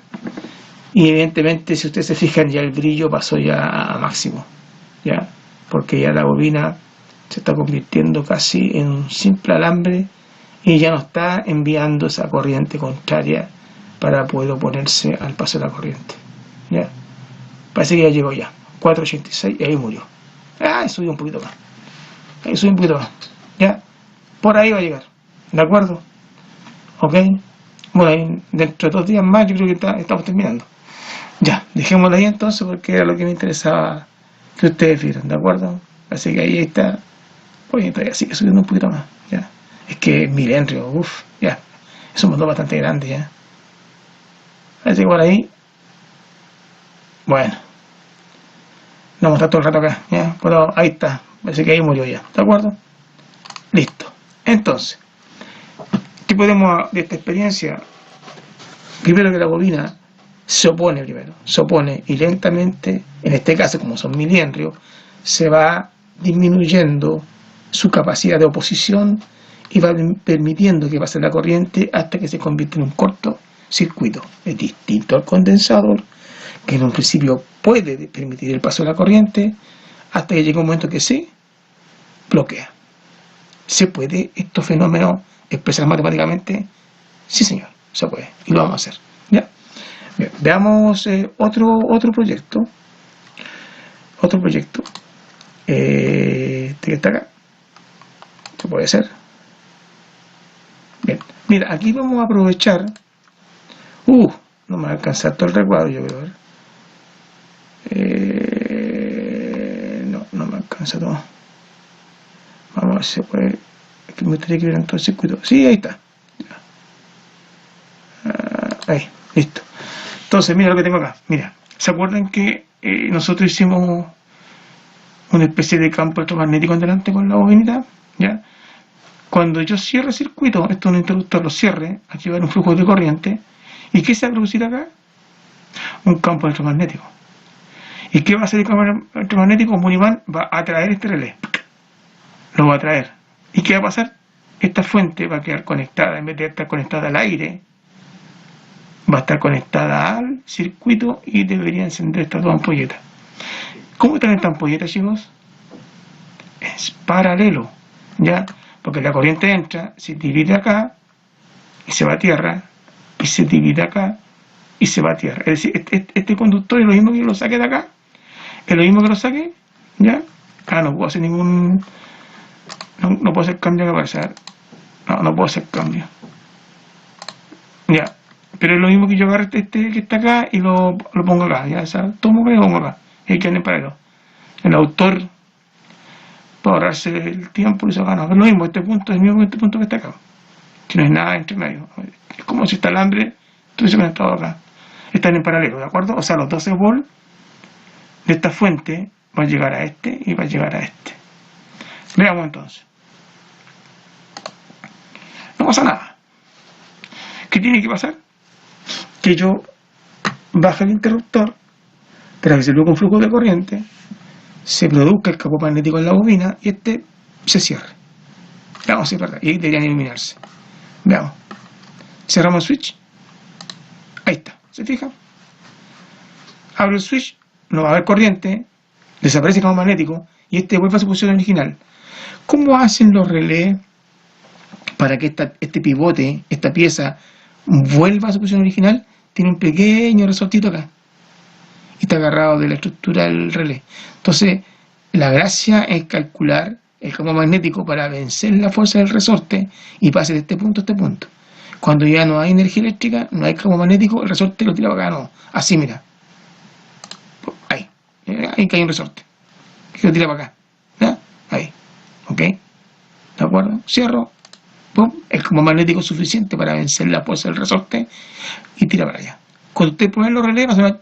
Y evidentemente, si ustedes se fijan, ya el brillo pasó ya a máximo, ya, porque ya la bobina se está convirtiendo casi en un simple alambre y ya no está enviando esa corriente contraria para poder oponerse al paso de la corriente, ya. Parece que ya llegó ya, 486, y ahí murió. Subió un poquito más, ahí subió un poquito más, ya, por ahí va a llegar, ¿de acuerdo? Ok, bueno, dentro de 2 días más yo creo que estamos terminando. Ya, dejémoslo ahí entonces, porque era lo que me interesaba que ustedes vieran, ¿de acuerdo? Así que ahí está. Oye, todavía sigue subiendo un poquito más, ya. Es que Milenrio, ya. Es un mundo bastante grande, ya. Así que por ahí. Bueno. No vamos a estar todo el rato acá, ya. Pero ahí está. Parece que ahí murió ya, ¿de acuerdo? Listo. Entonces, ¿qué podemos de esta experiencia? Primero, que la bobina se opone y lentamente, en este caso como son milihenrios, se va disminuyendo su capacidad de oposición y va permitiendo que pase la corriente hasta que se convierte en un cortocircuito. Es distinto al condensador, que en un principio puede permitir el paso de la corriente hasta que llega un momento que se bloquea. ¿Se puede estos fenómenos expresar matemáticamente? Sí, señor, se puede, y lo vamos a hacer, ¿ya? Bien, veamos otro proyecto. Este que está acá. ¿Se puede hacer? Bien, mira, aquí vamos a aprovechar. No me va a alcanzar todo el recuadro, yo creo. No me alcanza todo. Vamos a ver si se puede. Aquí me gustaría que vieran todo el circuito. Sí, ahí está. Ahí, listo. Entonces, mira lo que tengo acá. Mira, ¿se acuerdan que nosotros hicimos una especie de campo electromagnético en delante con la bobinita? ¿Ya? Cuando yo cierre el circuito, esto es un interruptor, lo cierre, aquí va a haber un flujo de corriente. ¿Y qué se va a producir acá? Un campo electromagnético. ¿Y qué va a hacer el campo electromagnético? Como un imán va a atraer este relé. Lo va a atraer. ¿Y qué va a pasar? Esta fuente va a quedar conectada, en vez de estar conectada al aire, va a estar conectada al circuito y debería encender estas 2 ampolletas. ¿Cómo están estas ampolletas, chicos? Es paralelo, ¿ya? Porque la corriente entra, se divide acá y se va a tierra, y se divide acá y se va a tierra. Es decir, este conductor es lo mismo que yo lo saque de acá, es lo mismo que lo saque, ¿ya? No puedo hacer No puedo hacer cambio que parece. No puedo hacer cambio. Ya. Pero es lo mismo que yo agarro este que está acá y lo pongo acá. Ya, o sea, tomo acá y lo pongo acá. Y hay que en paralelo. El autor, para ahorrarse el tiempo, lo hizo acá. No, es lo mismo. Este punto es el mismo que este punto que está acá. Que no es nada entre medio. Es como si está alambre, tú se conectado acá. Están en paralelo, ¿de acuerdo? O sea, los 12 volts de esta fuente va a llegar a este y va a llegar a este. Veamos entonces. No pasa nada. ¿Qué tiene que pasar? Que yo baje el interruptor para que se produzca un flujo de corriente, se produzca el campo magnético en la bobina y este se cierre. Veamos si es verdad. Y ahí deberían iluminarse. Veamos. Cerramos el switch. Ahí está. ¿Se fijan? Abro el switch, no va a haber corriente, desaparece el campo magnético y este vuelve a su posición original. ¿Cómo hacen los relés para que este pivote, esta pieza, vuelva a su posición original? Tiene un pequeño resortito acá y está agarrado de la estructura del relé. Entonces, la gracia es calcular el campo magnético para vencer la fuerza del resorte y pase de este punto a este punto. Cuando ya no hay energía eléctrica, no hay campo magnético, el resorte lo tira para acá, no. Así, mira. Ahí cae un resorte. Que lo tira para acá. ¿Ya? Ahí. ¿Ok? ¿De acuerdo? Cierro. ¡Pum! El campo magnético es suficiente para vencer la fuerza del resorte y tira para allá. Cuando usted pone los relés, va a sonar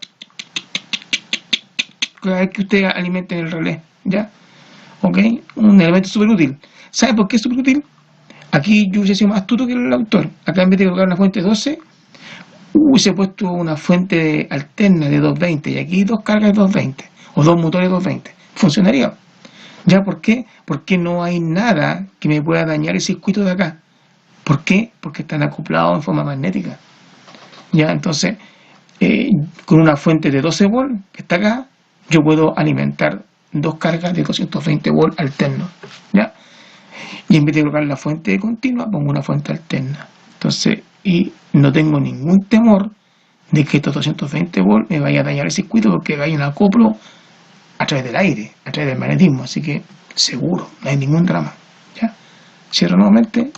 cada vez que usted alimente el relé. ¿Ya? ¿Ok? Un elemento súper útil. ¿Sabe por qué es súper útil? Aquí yo hubiese sido más astuto que el autor. Acá en vez de colocar una fuente 12, hubiese puesto una fuente alterna de 220 y aquí dos cargas de 220 o dos motores de 220. Funcionaría. ¿Ya por qué? Porque no hay nada que me pueda dañar el circuito de acá. ¿Por qué? Porque están acoplados en forma magnética. ¿Ya? Entonces, con una fuente de 12 volts que está acá, yo puedo alimentar dos cargas de 220 volts alternos. ¿Ya? Y en vez de colocar la fuente continua, pongo una fuente alterna. Entonces, y no tengo ningún temor de que estos 220 volts me vaya a dañar el circuito porque hay un acoplo a través del aire, a través del magnetismo. Así que, seguro, no hay ningún drama. ¿Ya? Cierro nuevamente,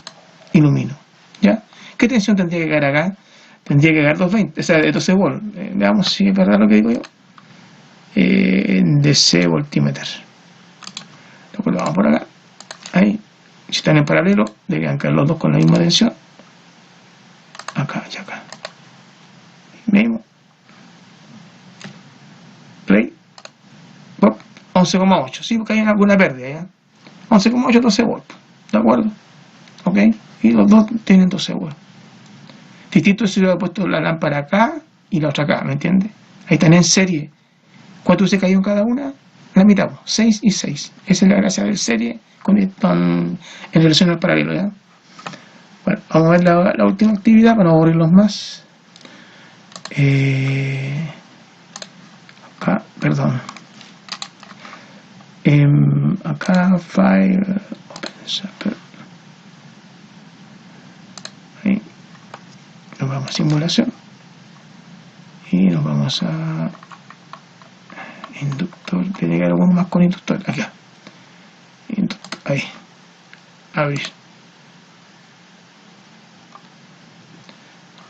ilumino. ¿Ya? ¿Qué tensión tendría que caer acá? Tendría que caer 220, o sea, de 12 volts. Veamos si es verdad lo que digo yo. DC voltímetro. Lo vamos por acá. Ahí. Si están en paralelo, deberían caer los dos con la misma tensión. Acá y acá. Mismo. Play. 11,8. Sí, porque hay alguna pérdida ya. 11,8, 12 volts. ¿De acuerdo? ¿Ok? Y los dos tienen 12 volts. Distinto si hubiera puesto la lámpara acá y la otra acá, ¿me entiendes? Ahí están en serie. ¿Cuánto se cayó en cada una? La mitad, 6 y 6. Esa es la gracia del serie en relación al paralelo, ¿ya? Bueno, vamos a ver la última actividad para no aburrirlos más. Acá, perdón. Acá, File, Open, ahí. Nos vamos a simulación. Y nos vamos a inductor. Tiene que haber algo más con inductor. Acá. Ahí, abrir.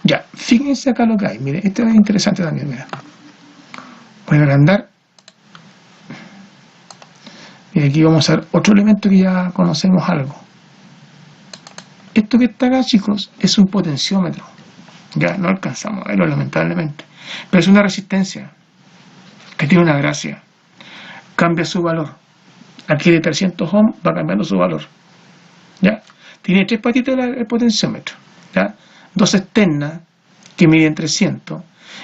Ya, fíjense acá lo que hay. Mire, esto es interesante también. Mira, voy a agrandar. Y aquí vamos a ver otro elemento que ya conocemos algo. Esto que está acá, chicos, es un potenciómetro. Ya no alcanzamos a verlo, lamentablemente. Pero es una resistencia que tiene una gracia. Cambia su valor. Aquí de 300 ohms va cambiando su valor. ¿Ya? Tiene tres patitas el potenciómetro. ¿Ya? Dos externas que miden 300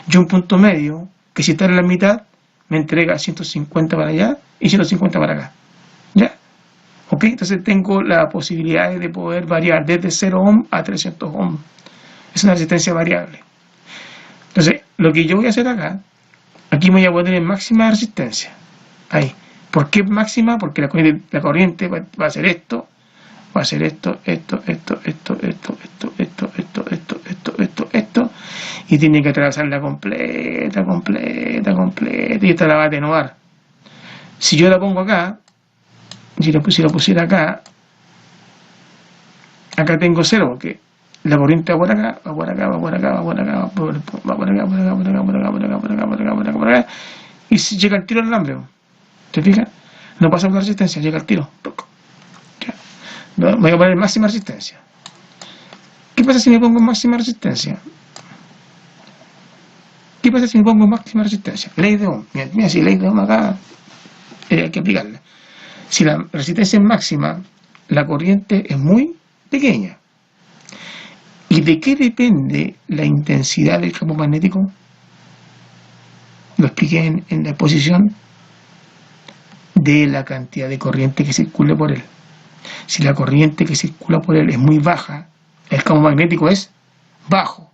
y un punto medio que si está en la mitad me entrega 150 para allá y 150 para acá. ¿Ya? ¿Ok? Entonces tengo la posibilidad de poder variar desde 0 ohms a 300 ohms. Es una resistencia variable. Entonces, lo que yo voy a hacer acá, aquí me voy a poner en máxima resistencia. Ahí. ¿Por qué máxima? Porque la corriente va a hacer esto, va a hacer esto, y tiene que atravesarla completa, y esta la va a atenuar. Si yo la pongo acá, si lo pusiera acá, acá tengo cero, porque la corriente va por acá, va por acá, va por acá, va por acá, va por acá, va por acá, por acá, por acá, por acá, por acá, por acá, por acá, por acá, por acá, y si llega al tiro al alambre. ¿Te fijas? No pasa por la resistencia, llega al tiro. Ya. Voy a poner máxima resistencia. ¿Qué pasa si me pongo máxima resistencia? ¿Qué pasa si me pongo máxima resistencia? Ley de Ohm. Mira, si ley de Ohm acá hay que aplicarla. Si la resistencia es máxima, la corriente es muy pequeña. ¿Y de qué depende la intensidad del campo magnético? Lo expliqué en la exposición. De la cantidad de corriente que circule por él. Si la corriente que circula por él es muy baja, el campo magnético es bajo.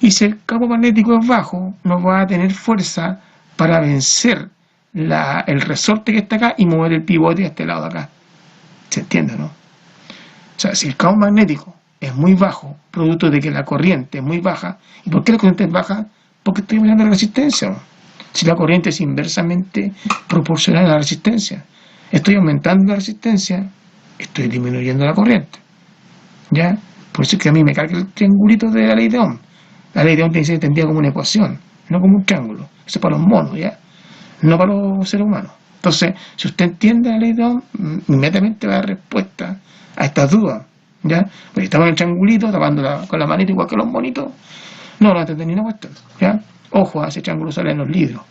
Y si el campo magnético es bajo, no va a tener fuerza para vencer el resorte que está acá y mover el pivote a este lado de acá. ¿Se entiende, no? O sea, si el campo magnético es muy bajo, producto de que la corriente es muy baja, ¿y por qué la corriente es baja? Porque estoy mirando la resistencia, ¿no? Si la corriente es inversamente proporcional a la resistencia, estoy aumentando la resistencia, estoy disminuyendo la corriente. ¿Ya? Por eso es que a mí me carga el triangulito de la ley de Ohm. La ley de Ohm tiene que ser entendida como una ecuación, no como un triángulo. Eso es para los monos, ¿ya? No para los seres humanos. Entonces, si usted entiende la ley de Ohm, inmediatamente va a dar respuesta a estas dudas. ¿Ya? Porque estamos en el triangulito, tapándola con la manita igual que los monitos. No va a entender ni una cuestión. ¿Ya? Ojo, a ese triángulo sale en los libros.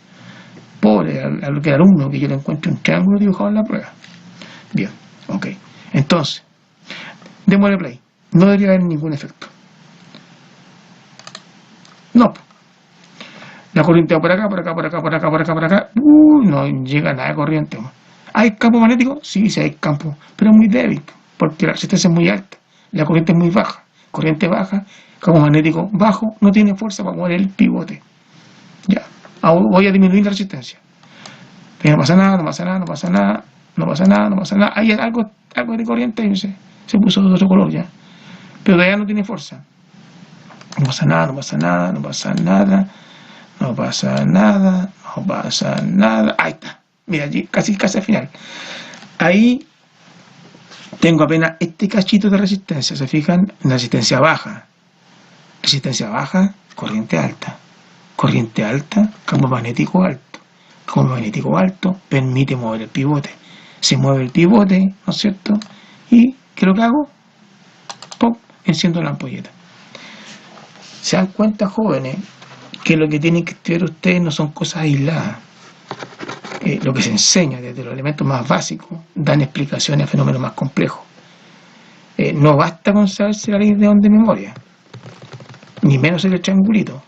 Pobre al alumno que yo le encuentre un triángulo dibujado en la prueba. Bien, ok. Entonces, démosle play. No debería haber ningún efecto. No. La corriente va por acá, por acá, por acá, por acá, por acá, por acá. No llega nada de corriente. ¿Hay campo magnético? Sí, sí hay campo, pero es muy débil, porque la resistencia es muy alta. La corriente es muy baja. Corriente baja, campo magnético bajo, no tiene fuerza para mover el pivote. Ya, voy a disminuir la resistencia. Pero no pasa nada, no pasa nada, no pasa nada, no pasa nada, no pasa nada. Hay algo de corriente y se puso de otro color ya. Pero todavía no tiene fuerza. No pasa nada, no pasa nada, no pasa nada, no pasa nada, no pasa nada. Ahí está. Mira, allí casi al final. Ahí tengo apenas este cachito de resistencia. ¿Se fijan? La resistencia baja. Resistencia baja, corriente alta. Corriente alta, campo magnético alto. Campo magnético alto permite mover el pivote. Se mueve el pivote, ¿no es cierto? Y, ¿qué es lo que hago? ¡Pum! Enciendo la ampolleta. ¿Se dan cuenta, jóvenes, que lo que tienen que estudiar ustedes no son cosas aisladas? Lo que se enseña desde los elementos más básicos dan explicaciones a fenómenos más complejos. No basta con saberse la ley de Ohm de memoria, ni menos el triangulito.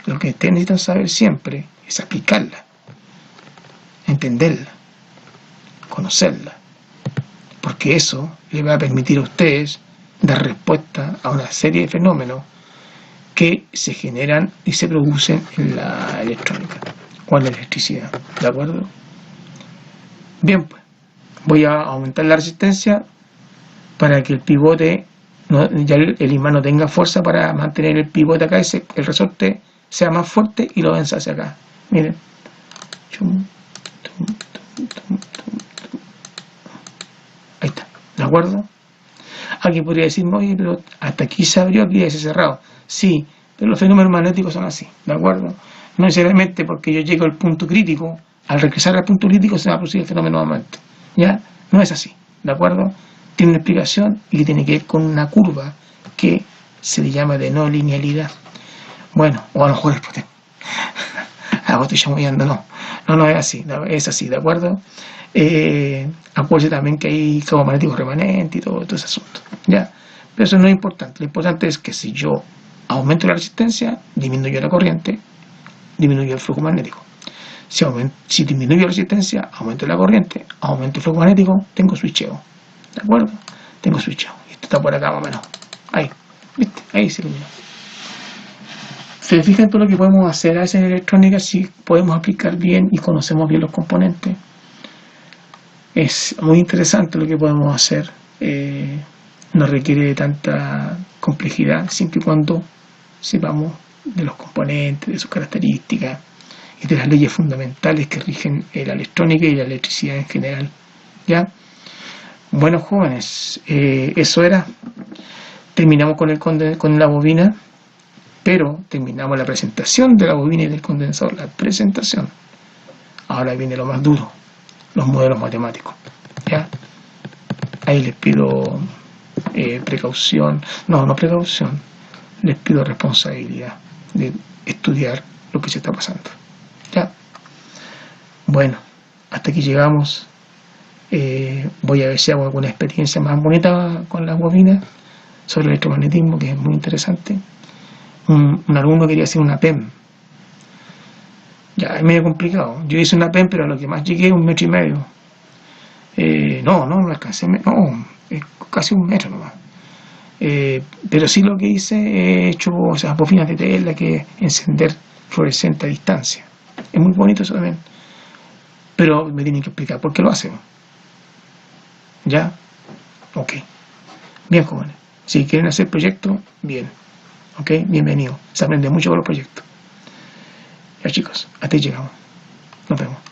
Lo que ustedes necesitan saber siempre es aplicarla, entenderla, conocerla, porque eso les va a permitir a ustedes dar respuesta a una serie de fenómenos que se generan y se producen en la electrónica o en la electricidad. ¿De acuerdo? Bien, pues voy a aumentar la resistencia para que el pivote, ya el imán no tenga fuerza para mantener el pivote acá, el resorte sea más fuerte y lo vence hacia acá. Miren. Ahí está. ¿De acuerdo? Aquí podría decirme, oye, pero hasta aquí se abrió, aquí ya se cerrado. Sí, pero los fenómenos magnéticos son así. ¿De acuerdo? No necesariamente porque yo llego al punto crítico, al regresar al punto crítico se va a producir el fenómeno nuevamente. ¿Ya? No es así. ¿De acuerdo? Tiene una explicación y que tiene que ver con una curva que se le llama de no linealidad. Bueno, o a lo mejor es estoy chamullando, no es así, es así, ¿de acuerdo? Acuérdense también que hay campo magnético remanente y todo ese asunto, ¿ya? Pero eso no es importante, lo importante es que si yo aumento la resistencia, disminuyo la corriente, disminuyo el flujo magnético. Si disminuyo la resistencia, aumento la corriente, aumento el flujo magnético, tengo switcheo, ¿de acuerdo? Tengo switcheo, y esto está por acá más o menos, ahí, ¿viste? Ahí se iluminó. Se fijan todo lo que podemos hacer a veces en electrónica si podemos aplicar bien y conocemos bien los componentes. Es muy interesante lo que podemos hacer. No requiere de tanta complejidad, siempre y cuando sepamos de los componentes, de sus características y de las leyes fundamentales que rigen la electrónica y la electricidad en general. ¿Ya? Bueno, jóvenes, eso era. Terminamos con la bobina, pero terminamos la presentación de la bobina y del condensador, la presentación. Ahora viene lo más duro, los modelos matemáticos. ¿Ya? Ahí les pido precaución, no precaución, les pido responsabilidad de estudiar lo que se está pasando. ¿Ya? Bueno, hasta aquí llegamos. Voy a ver si hago alguna experiencia más bonita con las bobinas sobre el electromagnetismo, que es muy interesante. Un alumno quería hacer una PEM. Ya, es medio complicado. Yo hice una PEM, pero a lo que más llegué 1,5 metros. No alcancé, no, casi 1 metro nomás. Pero sí lo que hice, he hecho esas bobinas de tela que encender fluorescente a distancia. Es muy bonito eso también. Pero me tienen que explicar por qué lo hacen. ¿Ya? Ok. Bien, jóvenes. Si quieren hacer proyectos, bien. Ok, bienvenido. Se aprende mucho con los proyectos. Ya, chicos, hasta ahí llegamos. Nos vemos.